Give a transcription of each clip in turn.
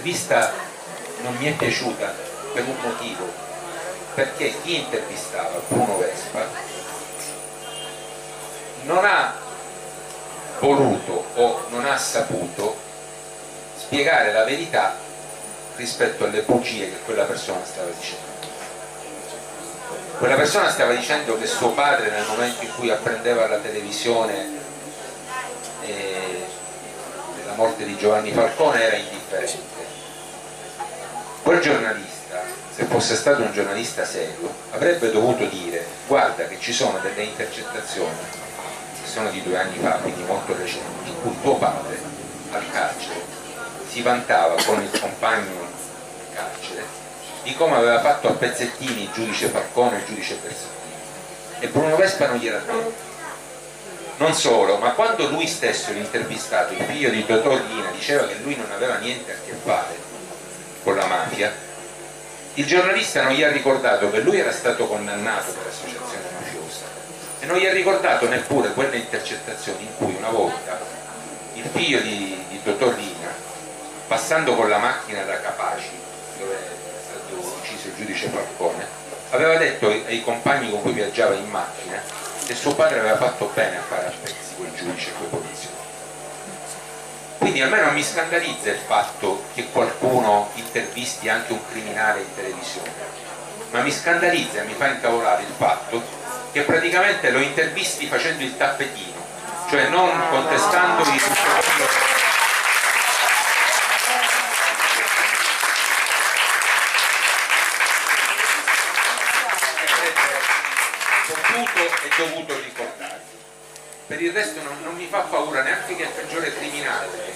l'intervista non mi è piaciuta per un motivo, perché chi intervistava Bruno Vespa non ha voluto o non ha saputo spiegare la verità rispetto alle bugie che quella persona stava dicendo. Quella persona stava dicendo che suo padre, nel momento in cui apprendeva la televisione della morte di Giovanni Falcone, era indifferente. Quel giornalista, se fosse stato un giornalista serio, avrebbe dovuto dire: guarda che ci sono delle intercettazioni che sono di 2 anni fa, quindi molto recenti, in cui tuo padre al carcere si vantava con il compagno in carcere di come aveva fatto a pezzettini il giudice Falcone e il giudice Bersaglini, e Bruno Vespa non gliel'ha detto. Non solo, ma quando lui stesso, l'intervistato, il figlio di Totò Riina, diceva che lui non aveva niente a che fare con la mafia, il giornalista non gli ha ricordato che lui era stato condannato per associazione mafiosa, e non gli ha ricordato neppure quelle intercettazioni in cui una volta il figlio di Totò Riina, passando con la macchina da Capaci, dove è stato ucciso il giudice Falcone, aveva detto ai compagni con cui viaggiava in macchina che suo padre aveva fatto bene a fare a pezzi quel giudice e quei poliziotti. Quindi a me non mi scandalizza il fatto che qualcuno intervisti anche un criminale in televisione, ma mi scandalizza e mi fa incavolare il fatto che praticamente lo intervisti facendo il tappetino, cioè non contestando i potuto e dovuto ricordare. Per il resto non mi fa paura neanche che è il peggiore criminale,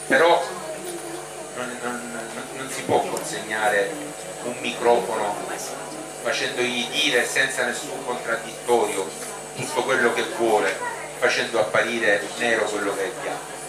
però non si può consegnare un microfono facendogli dire senza nessun contraddittorio tutto quello che vuole, facendo apparire nero quello che è bianco.